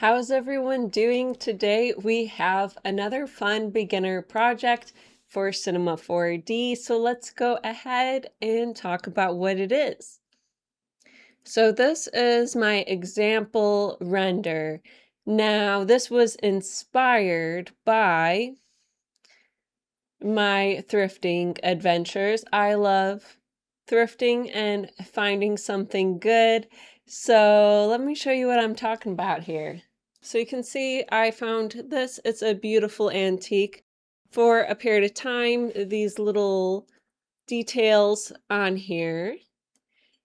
How's everyone doing today? We have another fun beginner project for Cinema 4D, so let's go ahead and talk about what it is. So this is my example render. Now, this was inspired by my thrifting adventures. I love thrifting and finding something good. So let me show you what I'm talking about here. So you can see I found this. It's a beautiful antique. For a period of time, these little details on here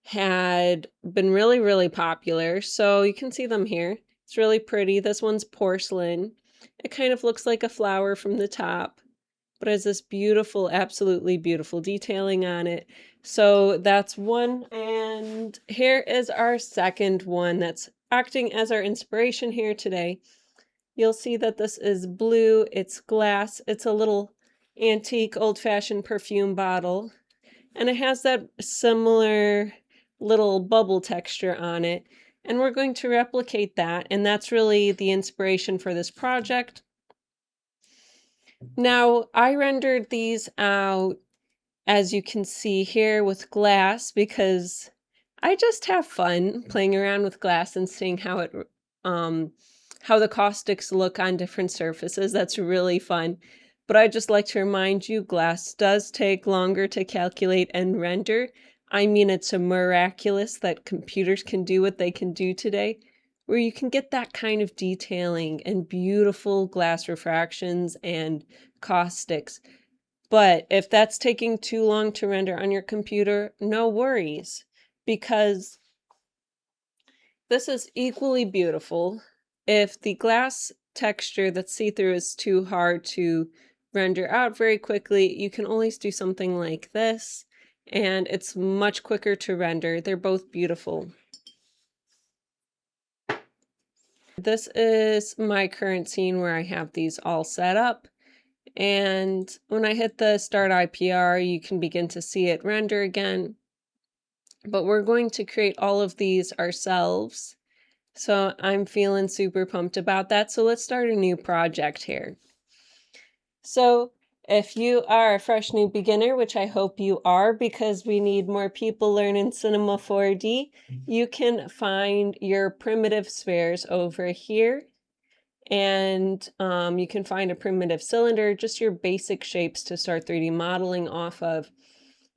had been really popular. So you can see them here. It's really pretty. This one's porcelain. It kind of looks like a flower from the top, but has this beautiful, absolutely beautiful detailing on it. So that's one, and here is our second one that's acting as our inspiration here today. You'll see that this is blue, it's glass, it's a little antique old-fashioned perfume bottle, and it has that similar little bubble texture on it, and we're going to replicate that, and that's really the inspiration for this project. Now, I rendered these out, as you can see here, with glass because I just have fun playing around with glass and seeing how the caustics look on different surfaces. That's really fun. But I just like to remind you, glass does take longer to calculate and render. I mean, it's a miraculous that computers can do what they can do today, where you can get that kind of detailing and beautiful glass refractions and caustics. But if that's taking too long to render on your computer, no worries, because this is equally beautiful. If the glass texture that's see-through is too hard to render out very quickly, you can always do something like this, and it's much quicker to render. They're both beautiful. This is my current scene where I have these all set up. And when I hit the start IPR, you can begin to see it render again. But we're going to create all of these ourselves. So I'm feeling super pumped about that. So let's start a new project here. So if you are a fresh new beginner, which I hope you are because we need more people learning Cinema 4D, you can find your primitive spheres over here. And you can find a primitive cylinder, just your basic shapes to start 3D modeling off of.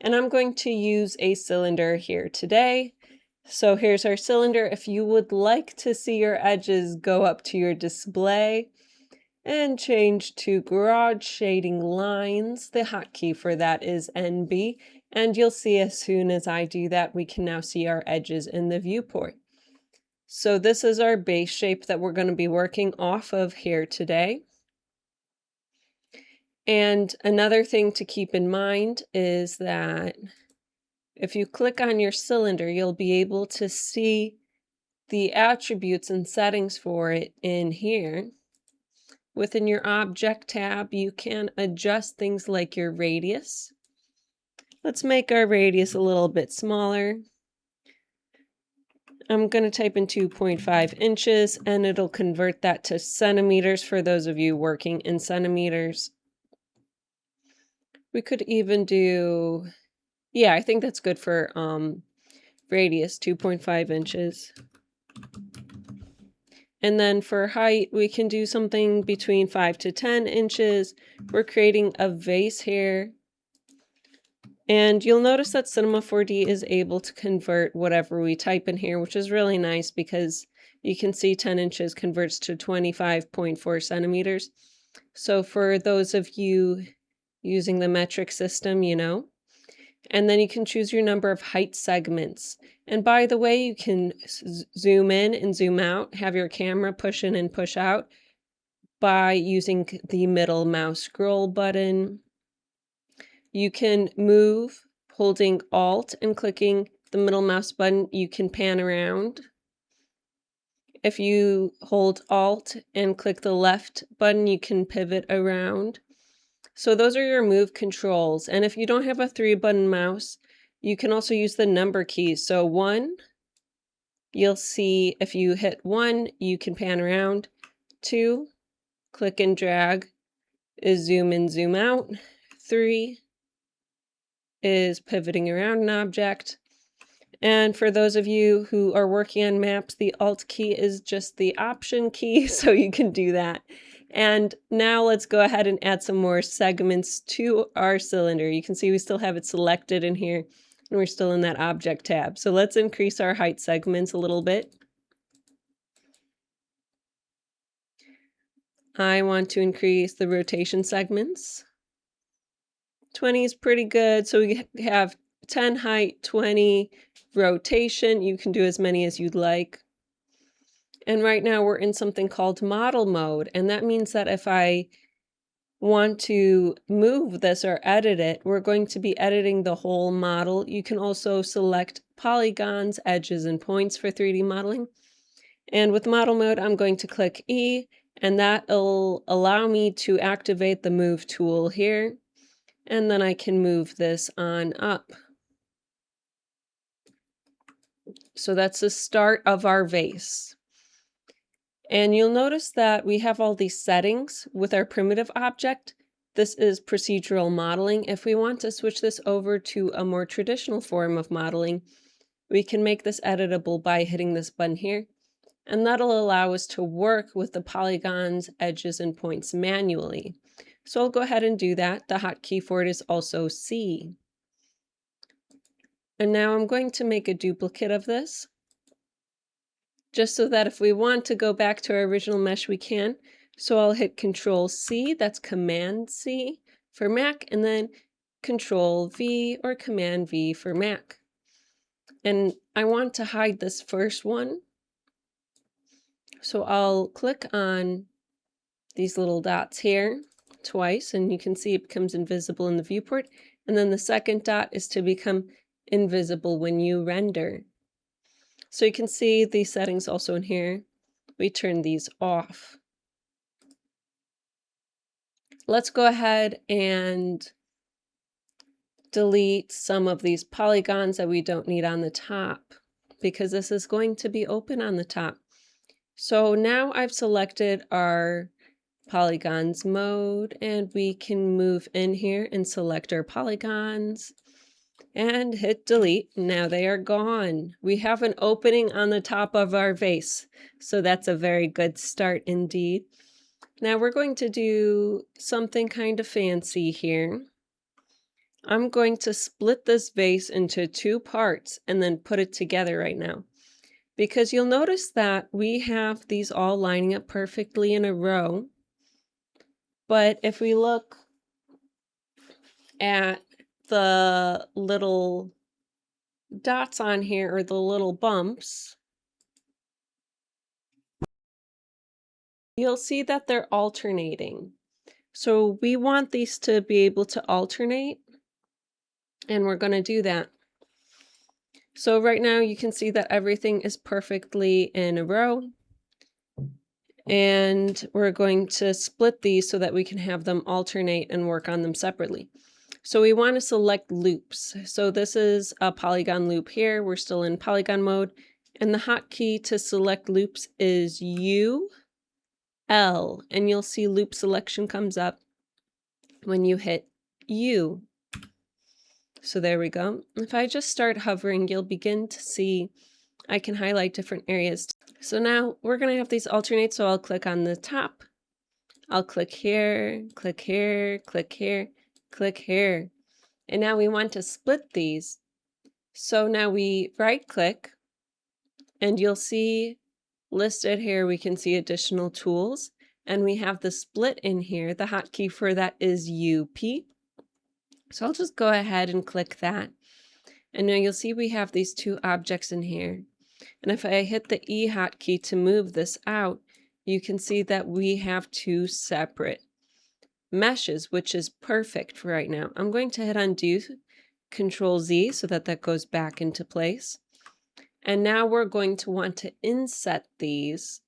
And I'm going to use a cylinder here today. So here's our cylinder. If you would like to see your edges, go up to your display and change to garage shading lines. The hotkey for that is NB. And you'll see as soon as I do that, we can now see our edges in the viewport. So this is our base shape that we're going to be working off of here today. And another thing to keep in mind is that if you click on your cylinder, you'll be able to see the attributes and settings for it in here. Within your Object tab, you can adjust things like your radius. Let's make our radius a little bit smaller. I'm going to type in 2.5 inches and it'll convert that to centimeters for those of you working in centimeters. We could even do, yeah, I think that's good for radius, 2.5 inches. And then for height, we can do something between 5 to 10 inches. We're creating a vase here. And you'll notice that Cinema 4D is able to convert whatever we type in here, which is really nice because you can see 10 inches converts to 25.4 centimeters. So for those of you using the metric system, you know. And then you can choose your number of height segments. And by the way, you can zoom in and zoom out, have your camera push in and push out by using the middle mouse scroll button. You can move holding Alt and clicking the middle mouse button. You can pan around. If you hold Alt and click the left button, you can pivot around. So those are your move controls. And if you don't have a 3-button mouse, you can also use the number keys. So 1, you'll see if you hit 1, you can pan around. 2, click and drag is zoom in, zoom out. 3 is pivoting around an object. And for those of you who are working on maps, the Alt key is just the Option key, so you can do that. And now let's go ahead and add some more segments to our cylinder. You can see we still have it selected in here, and we're still in that Object tab. So let's increase our height segments a little bit. I want to increase the rotation segments. 20 is pretty good, so we have 10 height, 20 rotation. You can do as many as you'd like. And right now we're in something called model mode, and that means that if I want to move this or edit it, we're going to be editing the whole model. You can also select polygons, edges, and points for 3D modeling. And with model mode, I'm going to click E, and that'll allow me to activate the move tool here. And then I can move this on up. So that's the start of our vase. And you'll notice that we have all these settings with our primitive object. This is procedural modeling. If we want to switch this over to a more traditional form of modeling, we can make this editable by hitting this button here. And that'll allow us to work with the polygons, edges, and points manually. So I'll go ahead and do that. The hotkey for it is also C. And now I'm going to make a duplicate of this, just so that if we want to go back to our original mesh, we can. So I'll hit Control C, that's Command C for Mac, and then Control V or Command V for Mac. And I want to hide this first one. So I'll click on these little dots here twice, and you can see it becomes invisible in the viewport. And then the second dot is to become invisible when you render. So you can see these settings also in here. We turn these off. Let's go ahead and delete some of these polygons that we don't need on the top, because this is going to be open on the top. So now I've selected our polygons mode, and we can move in here and select our polygons and hit delete. Now they are gone. We have an opening on the top of our vase, so that's a very good start indeed. Now we're going to do something kind of fancy here. I'm going to split this vase into 2 parts and then put it together right now, because you'll notice that we have these all lining up perfectly in a row. But if we look at the little dots on here, or the little bumps, you'll see that they're alternating. So we want these to be able to alternate, and we're going to do that. So right now you can see that everything is perfectly in a row, and we're going to split these so that we can have them alternate and work on them separately. So we want to select loops. So this is a polygon loop here. We're still in polygon mode, and the hotkey to select loops is U, L, and you'll see loop selection comes up when you hit U. So there we go. If I just start hovering, you'll begin to see I can highlight different areas. So now we're going to have these alternate, so I'll click on the top. I'll click here, click here, click here, click here. And now we want to split these. So now we right click, and you'll see listed here, we can see additional tools, and we have the split in here. The hotkey for that is UP. So I'll just go ahead and click that. And now you'll see we have these 2 objects in here. And if I hit the E hotkey to move this out, you can see that we have 2 separate meshes, which is perfect for right now. I'm going to hit undo, Control Z, so that that goes back into place. And now we're going to want to inset these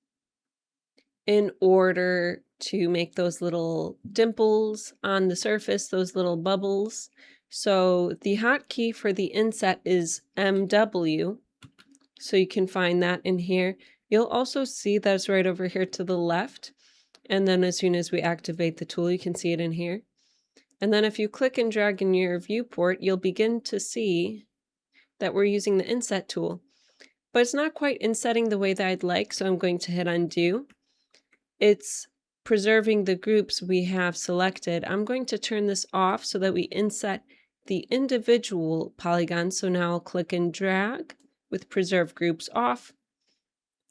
in order to make those little dimples on the surface, those little bubbles. So the hotkey for the inset is MW. So you can find that in here. You'll also see that it's right over here to the left. And then as soon as we activate the tool, you can see it in here. And then if you click and drag in your viewport, you'll begin to see that we're using the inset tool. But it's not quite insetting the way that I'd like, so I'm going to hit undo. It's preserving the groups we have selected. I'm going to turn this off so that we inset the individual polygons. So now I'll click and drag with preserve groups off.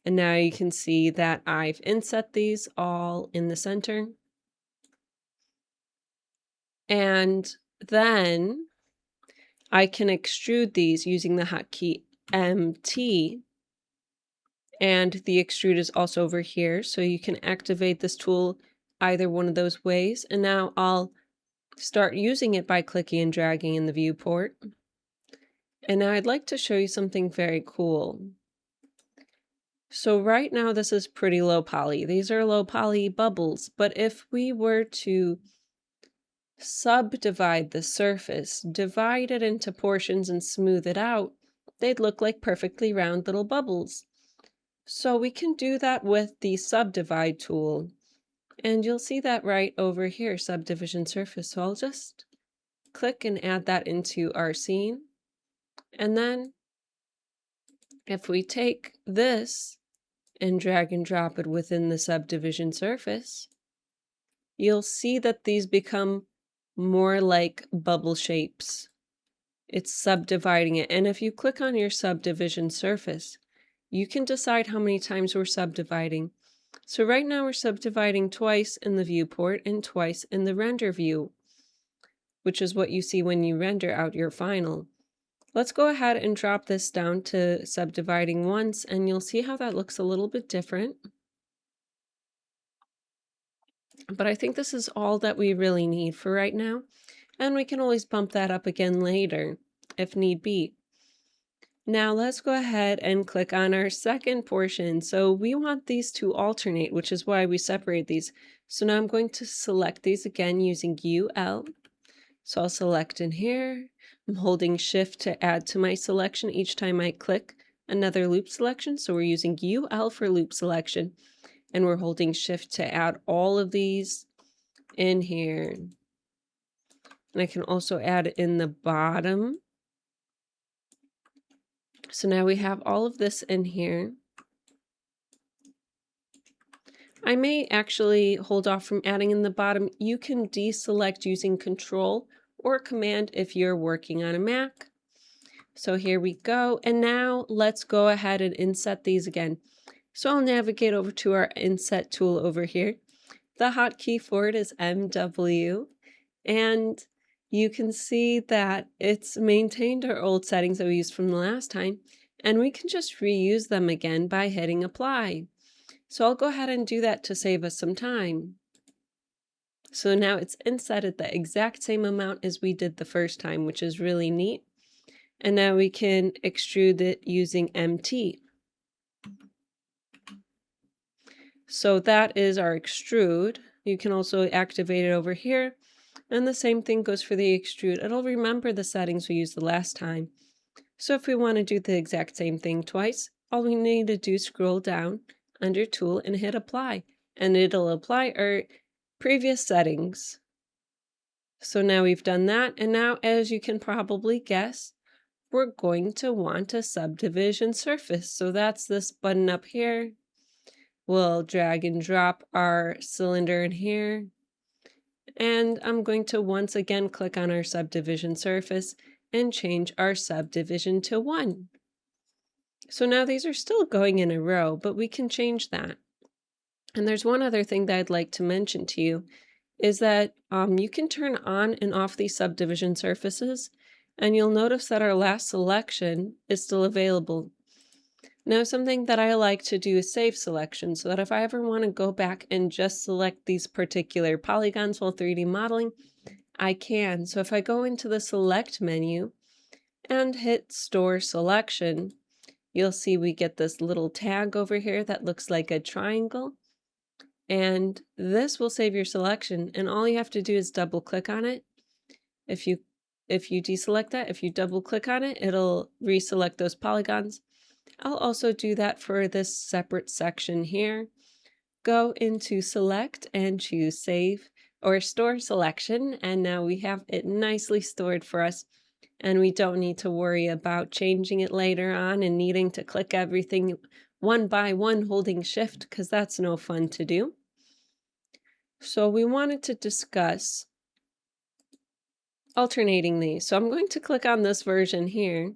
And now you can see that I've inset these all in the center. And then I can extrude these using the hotkey MT. And the extrude is also over here. So you can activate this tool either one of those ways. And now I'll start using it by clicking and dragging in the viewport. And now I'd like to show you something very cool. So right now this is pretty low poly. These are low poly bubbles, but if we were to subdivide the surface, divide it into portions and smooth it out, they'd look like perfectly round little bubbles. So we can do that with the subdivide tool. And you'll see that right over here, subdivision surface. So I'll just click and add that into our scene. And then if we take this and drag and drop it within the subdivision surface, you'll see that these become more like bubble shapes. It's subdividing it. And if you click on your subdivision surface, you can decide how many times we're subdividing. So right now we're subdividing twice in the viewport and twice in the render view, which is what you see when you render out your final. Let's go ahead and drop this down to subdividing once, and you'll see how that looks a little bit different. But I think this is all that we really need for right now, and we can always bump that up again later if need be. Now let's go ahead and click on our second portion. So we want these to alternate, which is why we separate these. So now I'm going to select these again using UL. So I'll select in here. I'm holding Shift to add to my selection each time I click another loop selection. So we're using UL for loop selection, and we're holding Shift to add all of these in here. And I can also add it in the bottom. So now we have all of this in here. I may actually hold off from adding in the bottom. You can deselect using Control or Command if you're working on a Mac. So here we go. And now let's go ahead and inset these again. So I'll navigate over to our inset tool over here. The hotkey for it is MW. And you can see that it's maintained our old settings that we used from the last time, and we can just reuse them again by hitting apply. So I'll go ahead and do that to save us some time. So now it's insetted the exact same amount as we did the first time, which is really neat. And now we can extrude it using MT. So that is our extrude. You can also activate it over here. And the same thing goes for the extrude. It'll remember the settings we used the last time. So if we want to do the exact same thing twice, all we need to do is scroll down under Tool and hit Apply. And it'll apply our previous settings. So now we've done that. And now, as you can probably guess, we're going to want a subdivision surface. So that's this button up here. We'll drag and drop our cylinder in here. And I'm going to once again click on our subdivision surface and change our subdivision to 1. So now these are still going in a row, but we can change that. And there's one other thing that I'd like to mention to you is that you can turn on and off these subdivision surfaces, and you'll notice that our last selection is still available. Now, something that I like to do is save selection so that if I ever want to go back and just select these particular polygons while 3D modeling, I can. So if I go into the select menu and hit store selection, you'll see we get this little tag over here that looks like a triangle. And this will save your selection. And all you have to do is double click on it. If you deselect that, if you double click on it, it'll reselect those polygons. I'll also do that for this separate section here. Go into select and choose save or store selection, and now we have it nicely stored for us, and we don't need to worry about changing it later on and needing to click everything one by one holding shift, because that's no fun to do. So we wanted to discuss alternating these. So I'm going to click on this version here,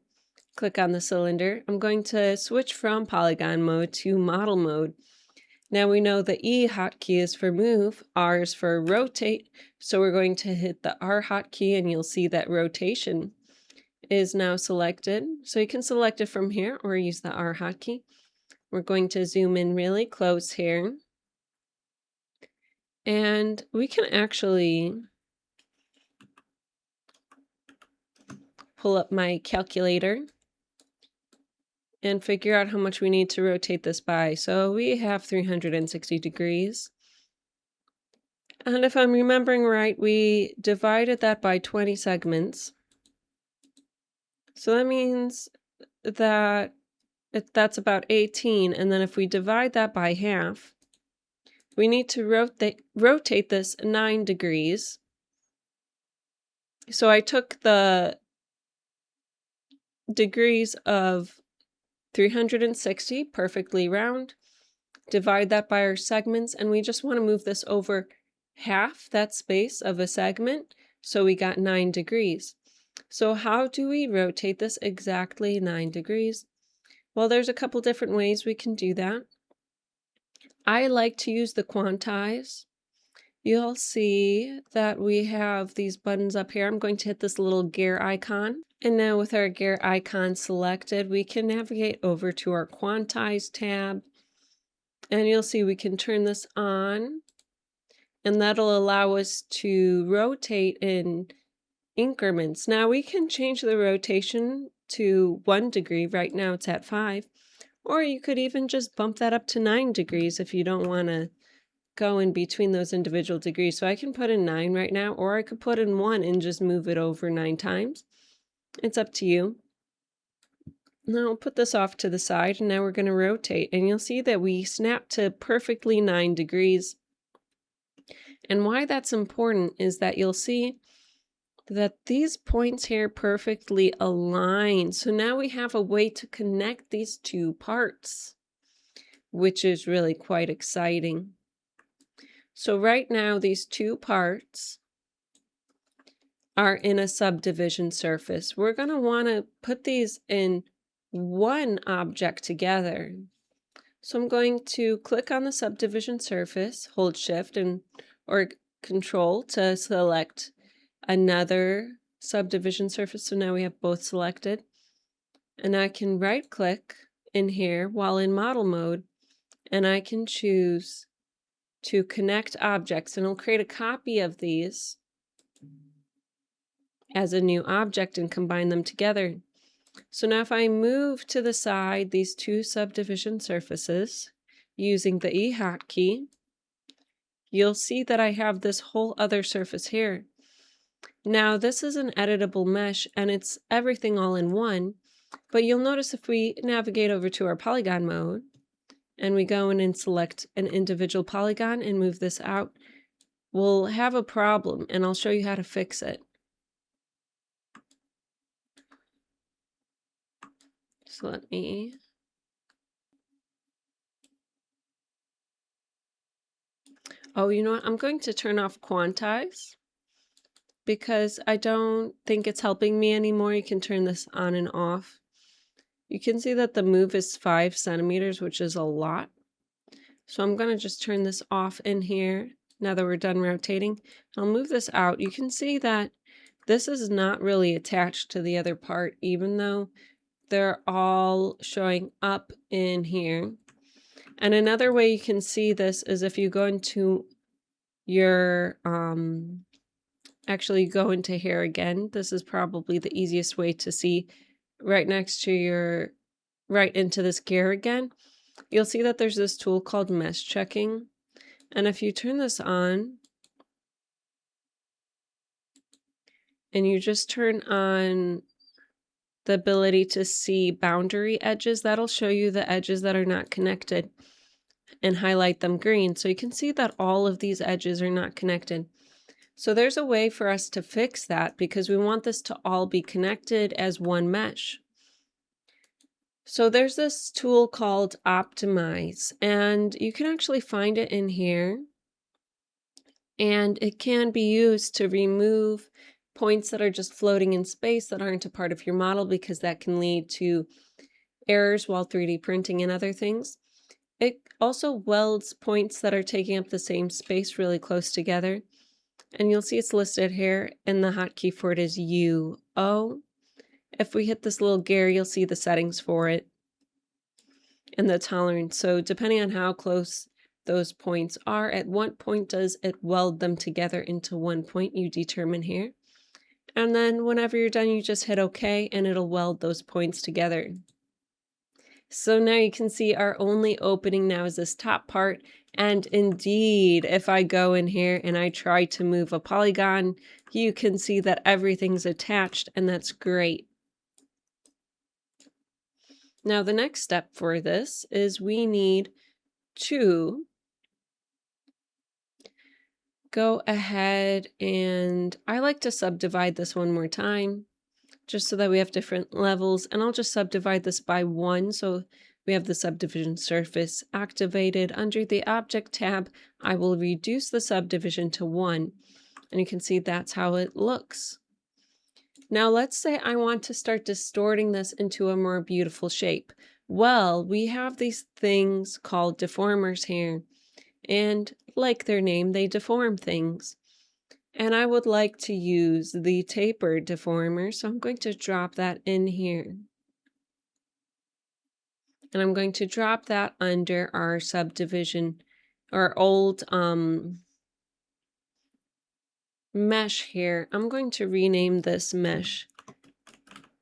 click on the cylinder. I'm going to switch from polygon mode to model mode. Now we know the E hotkey is for move, R is for rotate, so we're going to hit the R hotkey and you'll see that rotation is now selected. So you can select it from here or use the R hotkey. We're going to zoom in really close here. And we can actually pull up my calculator and figure out how much we need to rotate this by. So we have 360 degrees. And if I'm remembering right, we divided that by 20 segments. So that means that that's about 18. And then if we divide that by half, we need to rotate this 9 degrees. So I took the degrees of 360, perfectly round, divide that by our segments, and we just want to move this over half that space of a segment, so we got 9 degrees. So how do we rotate this exactly 9 degrees? Well, there's a couple different ways we can do that. I like to use the quantize. You'll see that we have these buttons up here. I'm going to hit this little gear icon. And now with our gear icon selected, we can navigate over to our quantize tab. And you'll see we can turn this on. And that'll allow us to rotate in increments. Now we can change the rotation to 1 degree. Right now it's at 5. Or you could even just bump that up to 9 degrees if you don't want to go in between those individual degrees. So I can put in 9 right now, or I could put in 1 and just move it over 9 times. It's up to you. Now I'll put this off to the side, and now we're going to rotate, and you'll see that we snap to perfectly 9 degrees. And why that's important is that you'll see that these points here perfectly align. So now we have a way to connect these two parts, which is really quite exciting. So right now these two parts are in a subdivision surface. We're going to want to put these in one object together. So I'm going to click on the subdivision surface, hold shift or control to select another subdivision surface. So now we have both selected. And I can right click in here while in model mode, and I can choose to connect objects, and it'll create a copy of these as a new object and combine them together. So now if I move to the side these two subdivision surfaces using the E hotkey, you'll see that I have this whole other surface here. Now this is an editable mesh and it's everything all in one, but you'll notice if we navigate over to our polygon mode and we go in and select an individual polygon and move this out, we'll have a problem, and I'll show you how to fix it. So let me you know what? I'm going to turn off quantize because I don't think it's helping me anymore. You can turn this on and off. You can see that the move is 5 centimeters, which is a lot. So I'm going to just turn this off in here now that we're done rotating. I'll move this out. You can see that this is not really attached to the other part, even though they're all showing up in here. And another way you can see this is if you go into your, actually go into here again. This is probably the easiest way to see right next to your, right into this gear again. You'll see that there's this tool called mesh checking. And if you turn this on and you just turn on the ability to see boundary edges. That'll show you the edges that are not connected and highlight them green. So you can see that all of these edges are not connected. So there's a way for us to fix that because we want this to all be connected as one mesh. So there's this tool called Optimize, and you can actually find it in here. And it can be used to remove points that are just floating in space that aren't a part of your model, because that can lead to errors while 3D printing and other things. It also welds points that are taking up the same space really close together. And you'll see it's listed here, and the hotkey for it is UO. If we hit this little gear, you'll see the settings for it and the tolerance. So depending on how close those points are, at what point does it weld them together into one point, you determine here. And then whenever you're done, you just hit OK, and it'll weld those points together. So now you can see our only opening now is this top part. And indeed, if I go in here and I try to move a polygon, you can see that everything's attached, and that's great. Now the next step for this is we need to go ahead, and I like to subdivide this one more time just so that we have different levels, and I'll just subdivide this by 1 so we have the subdivision surface activated. Under the object tab, I will reduce the subdivision to 1, and you can see that's how it looks. Now let's say I want to start distorting this into a more beautiful shape. Well, we have these things called deformers here, and like their name, they deform things. And I would like to use the taper deformer, so I'm going to drop that in here. And I'm going to drop that under our subdivision, our old mesh here. I'm going to rename this mesh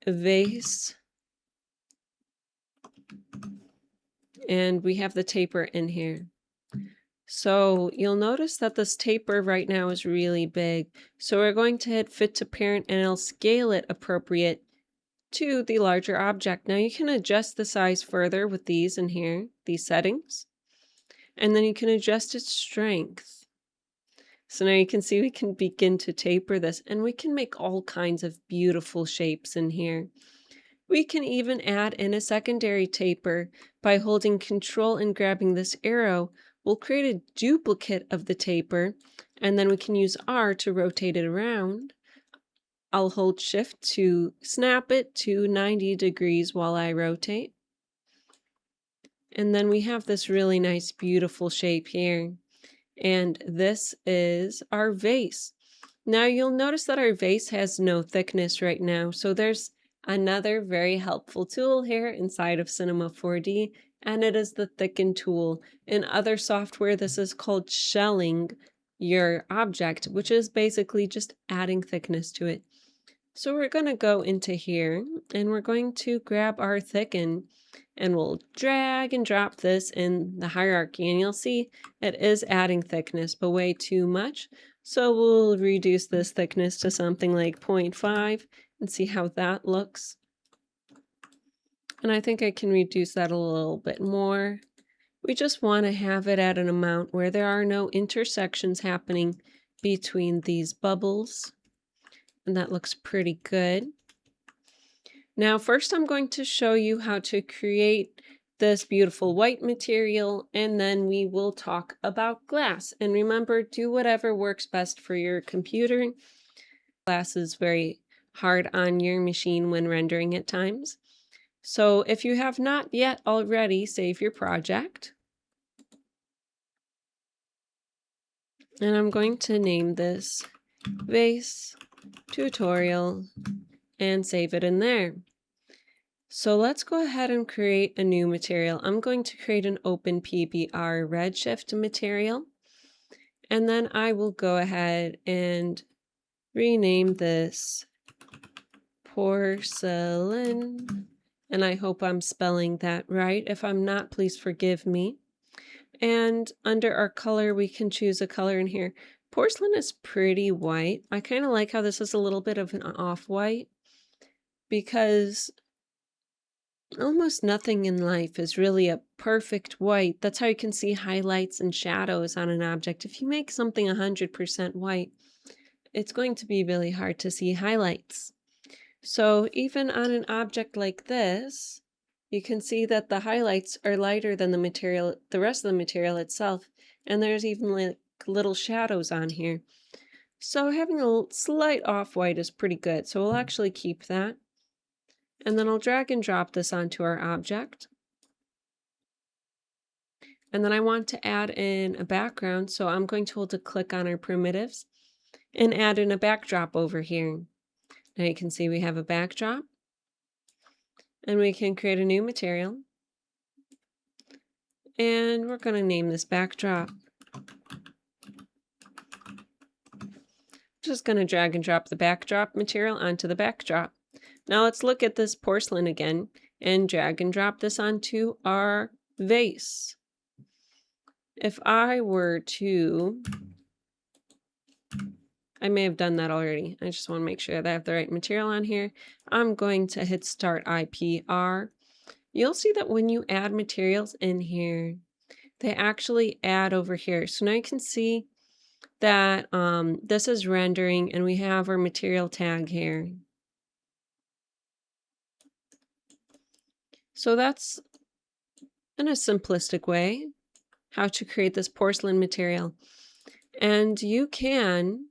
Vase. And we have the taper in here. So you'll notice that this taper right now is really big. So we're going to hit fit to parent, and it'll scale it appropriate to the larger object. Now you can adjust the size further with these in here, these settings. And then you can adjust its strength. So now you can see we can begin to taper this, and we can make all kinds of beautiful shapes in here. We can even add in a secondary taper by holding Control and grabbing this arrow. We'll create a duplicate of the taper, and then we can use R to rotate it around. I'll hold Shift to snap it to 90 degrees while I rotate. And then we have this really nice, beautiful shape here. And this is our vase. Now you'll notice that our vase has no thickness right now. So there's another very helpful tool here inside of Cinema 4D, and it is the thicken tool. In other software, this is called shelling your object, which is basically just adding thickness to it. So we're going to go into here, and we're going to grab our thicken, and we'll drag and drop this in the hierarchy, and you'll see it is adding thickness, but way too much. So we'll reduce this thickness to something like 0.5 and see how that looks. And I think I can reduce that a little bit more. We just want to have it at an amount where there are no intersections happening between these bubbles. And that looks pretty good. Now, first I'm going to show you how to create this beautiful white material, and then we will talk about glass. And remember, do whatever works best for your computer. Glass is very hard on your machine when rendering at times. So if you have not yet already, save your project. And I'm going to name this Vase Tutorial and save it in there. So let's go ahead and create a new material. I'm going to create an open PBR redshift material. And then I will go ahead and rename this porcelain. And I hope I'm spelling that right. If I'm not, please forgive me. And under our color, we can choose a color in here. Porcelain is pretty white. I kind of like how this is a little bit of an off-white, because almost nothing in life is really a perfect white. That's how you can see highlights and shadows on an object. If you make something 100% white, it's going to be really hard to see highlights. So even on an object like this, you can see that the highlights are lighter than the rest of the material itself, and there's even like little shadows on here. So having a slight off-white is pretty good, so we'll actually keep that. And then I'll drag and drop this onto our object. And then I want to add in a background, so I'm going to hold to click on our primitives and add in a backdrop over here. Now you can see we have a backdrop, and we can create a new material. And we're going to name this backdrop. Just going to drag and drop the backdrop material onto the backdrop. Now let's look at this porcelain again and drag and drop this onto our vase. If I were to, I may have done that already. I just want to make sure that I have the right material on here. I'm going to hit Start IPR. You'll see that when you add materials in here, they actually add over here. So now you can see that this is rendering and we have our material tag here. So that's in a simplistic way how to create this porcelain material. And you can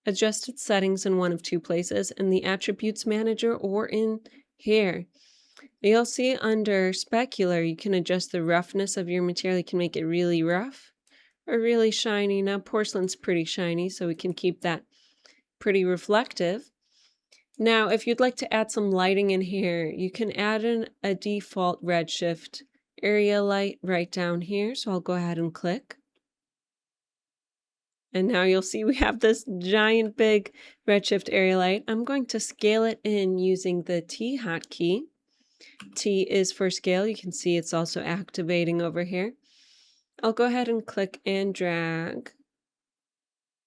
adjust its settings in one of two places, in the Attributes Manager or in here. You'll see under Specular, you can adjust the roughness of your material. You can make it really rough or really shiny. Now porcelain's pretty shiny, so we can keep that pretty reflective. Now, if you'd like to add some lighting in here, you can add in a default redshift area light right down here. So I'll go ahead and click. And now you'll see we have this giant big redshift area light. I'm going to scale it in using the T hotkey. T is for scale. You can see it's also activating over here. I'll go ahead and click and drag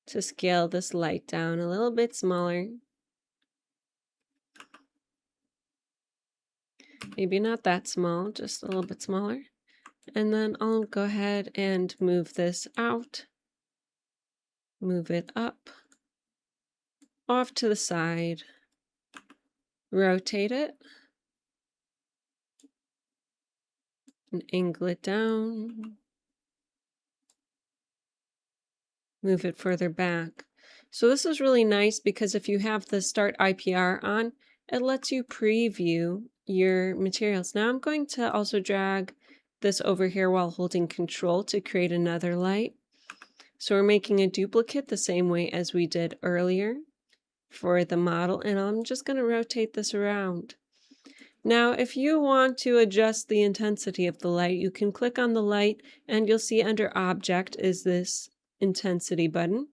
to scale this light down a little bit smaller. Maybe not that small, just a little bit smaller. And then I'll go ahead and move this out, move it up, off to the side, rotate it, and angle it down, move it further back. So this is really nice because if you have the Start IPR on, it lets you preview your materials. Now I'm going to also drag this over here while holding Control to create another light. So we're making a duplicate the same way as we did earlier for the model, and I'm just going to rotate this around. Now, if you want to adjust the intensity of the light, you can click on the light and you'll see under Object is this intensity button,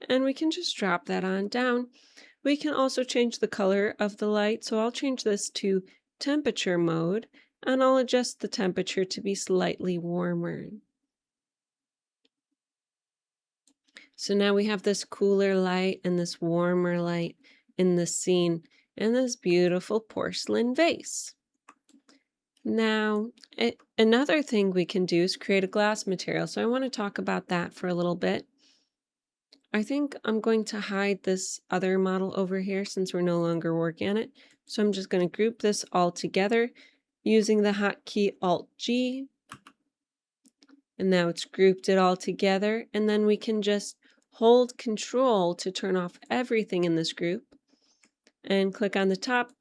and we can just drop that on down. We can also change the color of the light, so I'll change this to temperature mode, and I'll adjust the temperature to be slightly warmer. So now we have this cooler light and this warmer light in the scene and this beautiful porcelain vase. Now, another thing we can do is create a glass material. So I want to talk about that for a little bit. I think I'm going to hide this other model over here since we're no longer working on it. So I'm just going to group this all together using the hotkey Alt-G. And now it's grouped it all together. And then we can just hold Control to turn off everything in this group. And click on the top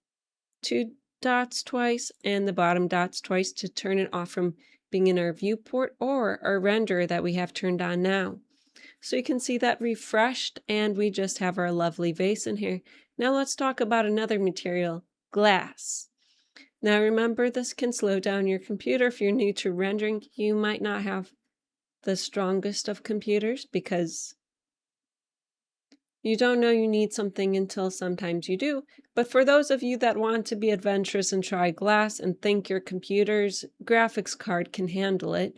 two dots twice and the bottom dots twice to turn it off from being in our viewport or our render that we have turned on now. So you can see that refreshed and we just have our lovely vase in here. Now let's talk about another material, glass. Now remember, this can slow down your computer. If you're new to rendering, you might not have the strongest of computers because you don't know you need something until sometimes you do. But for those of you that want to be adventurous and try glass and think your computer's graphics card can handle it,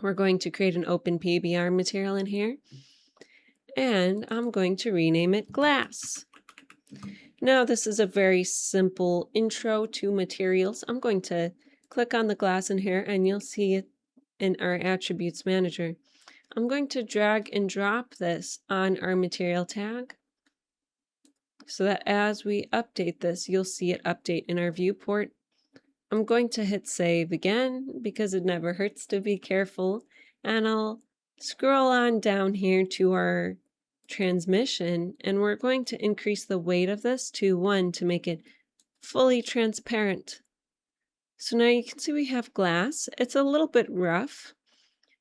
we're going to create an open PBR material in here. And I'm going to rename it glass. Now this is a very simple intro to materials. I'm going to click on the glass in here and you'll see it in our attributes manager. I'm going to drag and drop this on our material tag so that as we update this, you'll see it update in our viewport. I'm going to hit save again because it never hurts to be careful, and I'll scroll on down here to our transmission, and we're going to increase the weight of this to 1 to make it fully transparent. So now you can see we have glass. It's a little bit rough,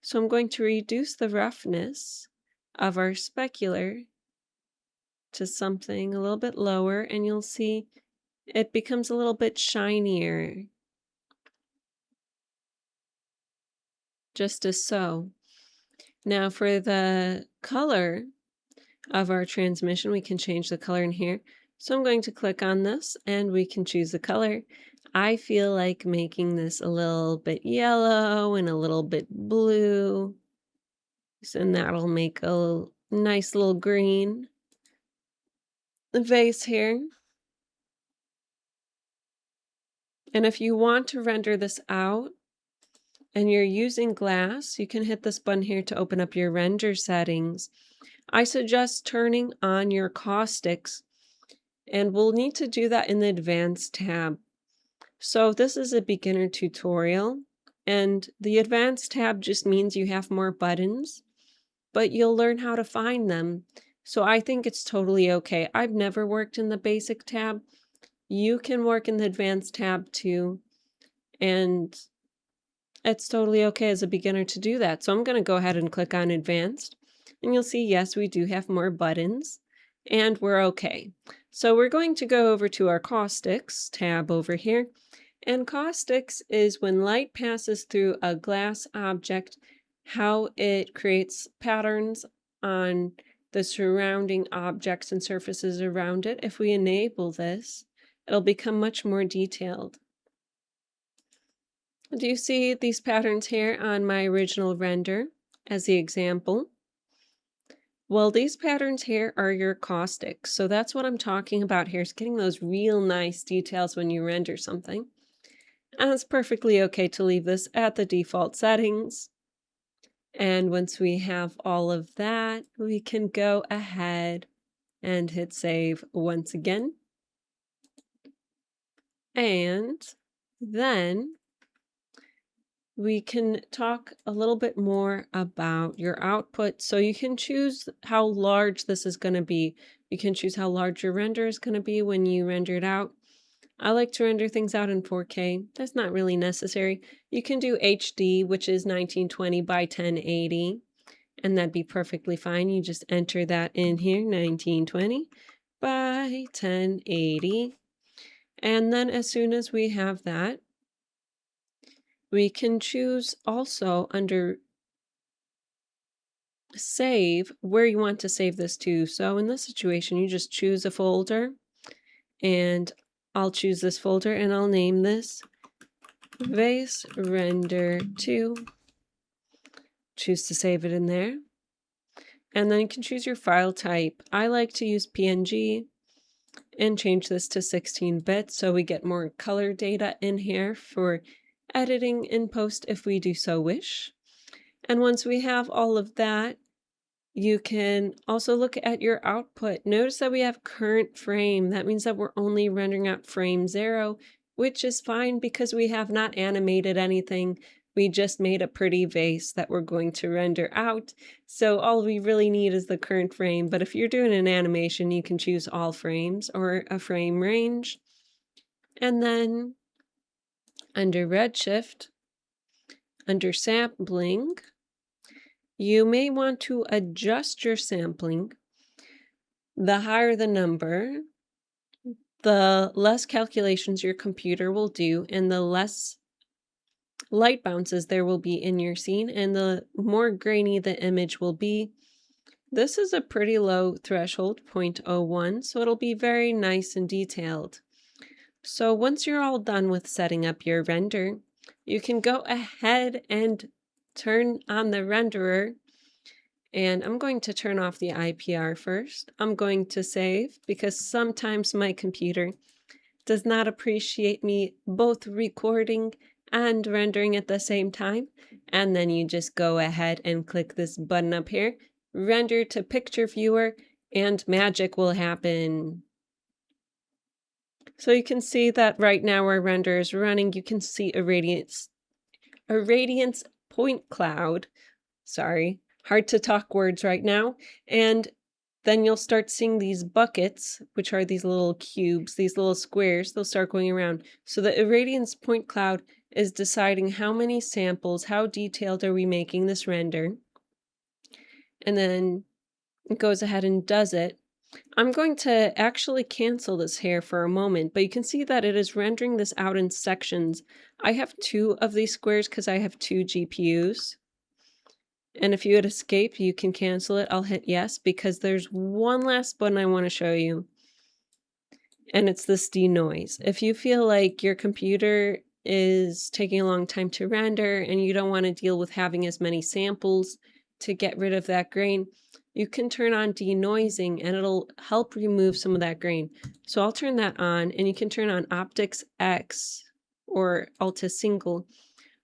so I'm going to reduce the roughness of our specular to something a little bit lower, and you'll see it becomes a little bit shinier, just as so. Now for the color of our transmission, we can change the color in here. So I'm going to click on this and we can choose the color. I feel like making this a little bit yellow and a little bit blue. And that'll make a nice little green vase here. And if you want to render this out and you're using glass, you can hit this button here to open up your render settings. I suggest turning on your caustics, and we'll need to do that in the advanced tab. So this is a beginner tutorial, and the advanced tab just means you have more buttons, but you'll learn how to find them. So I think it's totally okay. I've never worked in the basic tab. You can work in the advanced tab too, and it's totally okay as a beginner to do that. So I'm going to go ahead and click on advanced, and you'll see, yes, we do have more buttons, and we're okay. So we're going to go over to our Caustics tab over here, and Caustics is when light passes through a glass object, how it creates patterns on the surrounding objects and surfaces around it. If we enable this, it'll become much more detailed. Do you see these patterns here on my original render as the example? Well, these patterns here are your caustics. So that's what I'm talking about here, is getting those real nice details when you render something. And it's perfectly okay to leave this at the default settings. And once we have all of that, we can go ahead and hit save once again. And then we can talk a little bit more about your output. So you can choose how large this is going to be. You can choose how large your render is going to be when you render it out. I like to render things out in 4K. That's not really necessary. You can do HD, which is 1920 by 1080, and that'd be perfectly fine. You just enter that in here, 1920 by 1080. And then as soon as we have that, we can choose also under save where you want to save this to. So in this situation, you just choose a folder, and I'll choose this folder and I'll name this Vase Render 2. Choose to save it in there. And then you can choose your file type. I like to use PNG and change this to 16-bit so we get more color data in here for editing in post if we do so wish. And once we have all of that, you can also look at your output. Notice that we have current frame. That means that we're only rendering out frame 0, which is fine because we have not animated anything. We just made a pretty vase that we're going to render out. So all we really need is the current frame. But if you're doing an animation, you can choose all frames or a frame range. And then under Redshift, under sampling, you may want to adjust your sampling. The higher the number, the less calculations your computer will do, and the less light bounces there will be in your scene, and the more grainy the image will be. This is a pretty low threshold, 0.01, so it'll be very nice and detailed. So once you're all done with setting up your render, you can go ahead and turn on the renderer And I'm going to turn off the IPR first. I'm going to save because sometimes my computer does not appreciate me both recording and rendering at the same time. And then you just go ahead and click this button up here, render to picture viewer, and magic will happen. So you can see that right now our render is running. You can see a radiance point cloud. Sorry, hard to talk words right now. And then you'll start seeing these buckets, which are these little cubes, these little squares, they'll start going around. So the irradiance point cloud is deciding how many samples, how detailed are we making this render. And then it goes ahead and does it. I'm going to actually cancel this here for a moment, but you can see that it is rendering this out in sections. I have 2 of these squares because I have 2 GPUs. And if you hit escape, you can cancel it. I'll hit yes because there's one last button I want to show you. And it's this denoise. If you feel like your computer is taking a long time to render and you don't want to deal with having as many samples to get rid of that grain, you can turn on denoising and it'll help remove some of that grain. So I'll turn that on, and you can turn on Optics X or Alta Single.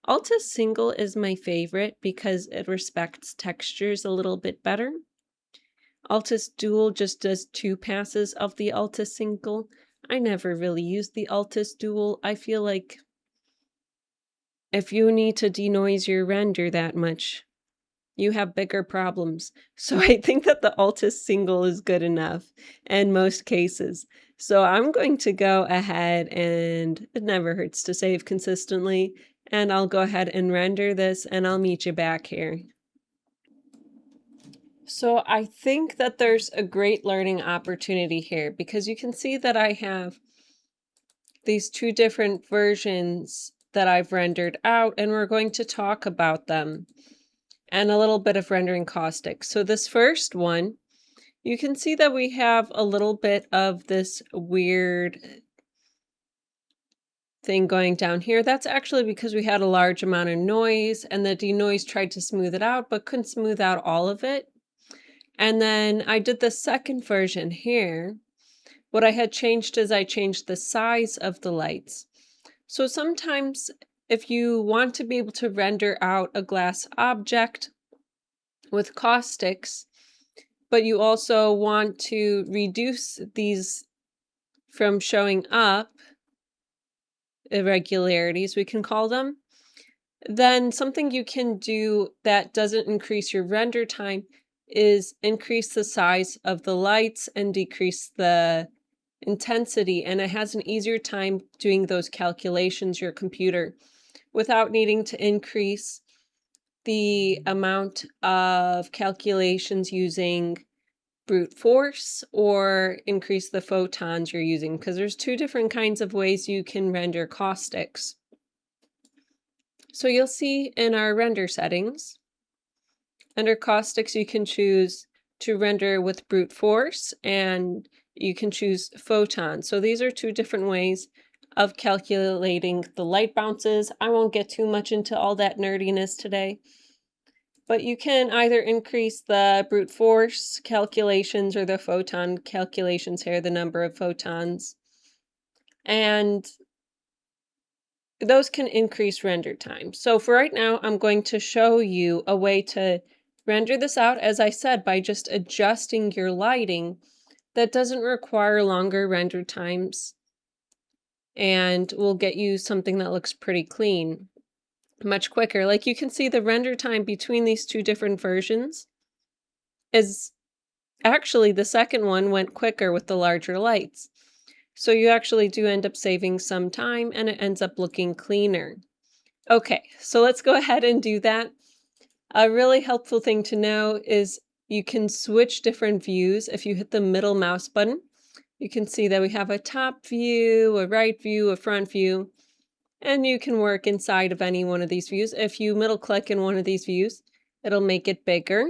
Alta Single is my favorite because it respects textures a little bit better. Altus Dual just does 2 passes of the Alta Single. I never really used the Altus Dual. I feel like if you need to denoise your render that much, you have bigger problems. So I think that the Altus Single is good enough in most cases. So I'm going to go ahead, and it never hurts to save consistently, and I'll go ahead and render this, and I'll meet you back here. So I think that there's a great learning opportunity here because you can see that I have these 2 different versions that I've rendered out, and we're going to talk about them and a little bit of rendering caustics. So this first one, you can see that we have a little bit of this weird thing going down here. That's actually because we had a large amount of noise and the denoise tried to smooth it out but couldn't smooth out all of it. And then I did the second version here. What I had changed is I changed the size of the lights. So sometimes if you want to be able to render out a glass object with caustics, but you also want to reduce these from showing up, irregularities we can call them, then something you can do that doesn't increase your render time is increase the size of the lights and decrease the intensity, and it has an easier time doing those calculations, your computer, without needing to increase the amount of calculations using brute force or increase the photons you're using, because there's 2 different kinds of ways you can render caustics. So you'll see in our render settings, under caustics, you can choose to render with brute force and you can choose photons. So these are 2 different ways of calculating the light bounces. I won't get too much into all that nerdiness today, but you can either increase the brute force calculations or the photon calculations here, the number of photons, and those can increase render time. So for right now, I'm going to show you a way to render this out, as I said, by just adjusting your lighting that doesn't require longer render times and will get you something that looks pretty clean much quicker. Like you can see the render time between these 2 different versions is actually the second one went quicker with the larger lights. So you actually do end up saving some time and it ends up looking cleaner. Okay, so let's go ahead and do that. A really helpful thing to know is you can switch different views. If you hit the middle mouse button, you can see that we have a top view, a right view, a front view, and you can work inside of any one of these views. If you middle click in one of these views, it'll make it bigger.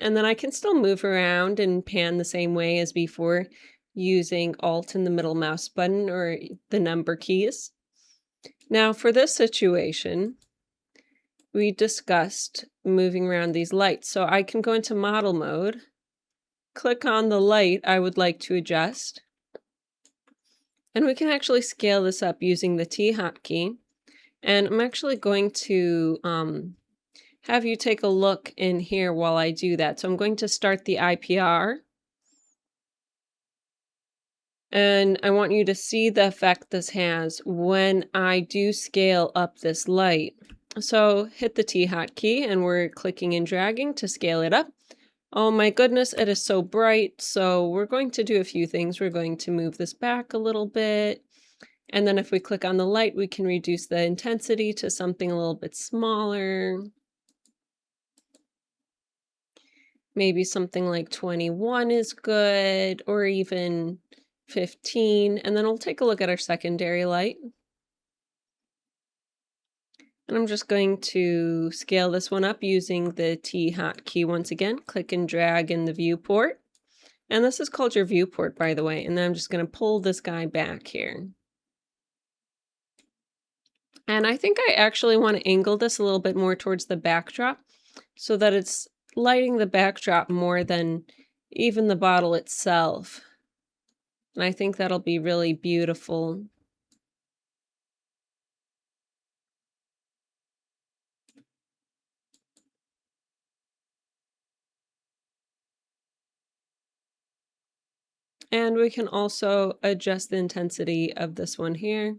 And then I can still move around and pan the same way as before using Alt and the middle mouse button or the number keys. Now for this situation, we discussed moving around these lights. So I can go into model mode, click on the light I would like to adjust, and we can actually scale this up using the T hotkey. And I'm actually going to have you take a look in here while I do that. So I'm going to start the IPR. And I want you to see the effect this has when I do scale up this light. So hit the T hotkey and we're clicking and dragging to scale it up. Oh my goodness, it is so bright. So we're going to do a few things. We're going to move this back a little bit. And then if we click on the light, we can reduce the intensity to something a little bit smaller. Maybe something like 21 is good, or even 15. And then we'll take a look at our secondary light. And I'm just going to scale this one up using the T hotkey once again. Click and drag in the viewport. And this is called your viewport, by the way. And then I'm just going to pull this guy back here. And I think I actually want to angle this a little bit more towards the backdrop so that it's lighting the backdrop more than even the bottle itself. And I think that'll be really beautiful. And we can also adjust the intensity of this one here.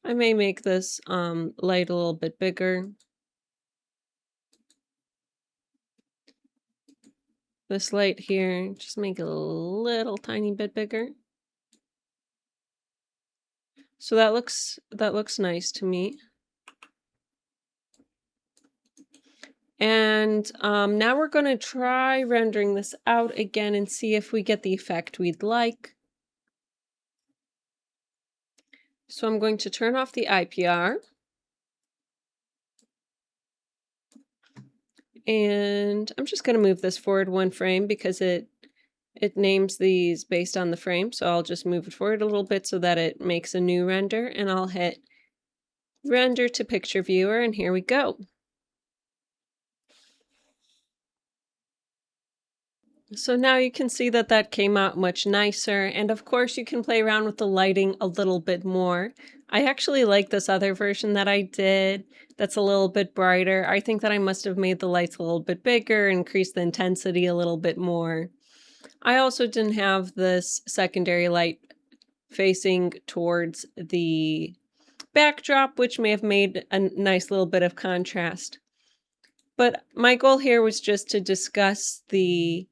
I may make this light a little bit bigger. This light here, just make it a little tiny bit bigger. So that looks nice to me. And now we're going to try rendering this out again and see if we get the effect we'd like. So I'm going to turn off the IPR. And I'm just going to move this forward one frame because it names these based on the frame. So I'll just move it forward a little bit so that it makes a new render, and I'll hit render to picture viewer, and here we go. So now you can see that that came out much nicer, and of course you can play around with the lighting a little bit more. I actually like this other version that I did that's a little bit brighter. I think that I must have made the lights a little bit bigger, increased the intensity a little bit more. I also didn't have this secondary light facing towards the backdrop, which may have made a nice little bit of contrast. But my goal here was just to discuss the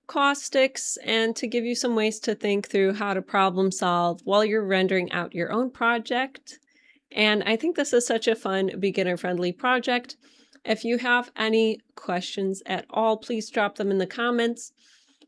caustics and to give you some ways to think through how to problem solve while you're rendering out your own project. And I think this is such a fun beginner-friendly project. If you have any questions at all, please drop them in the comments.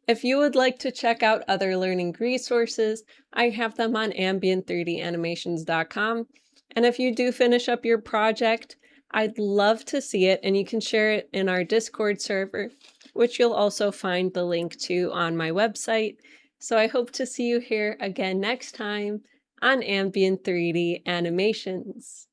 If you would like to check out other learning resources, I have them on ambient3danimations.com. And if you do finish up your project, I'd love to see it, and you can share it in our Discord server, which you'll also find the link to on my website. So I hope to see you here again next time on Ambient 3D Animations.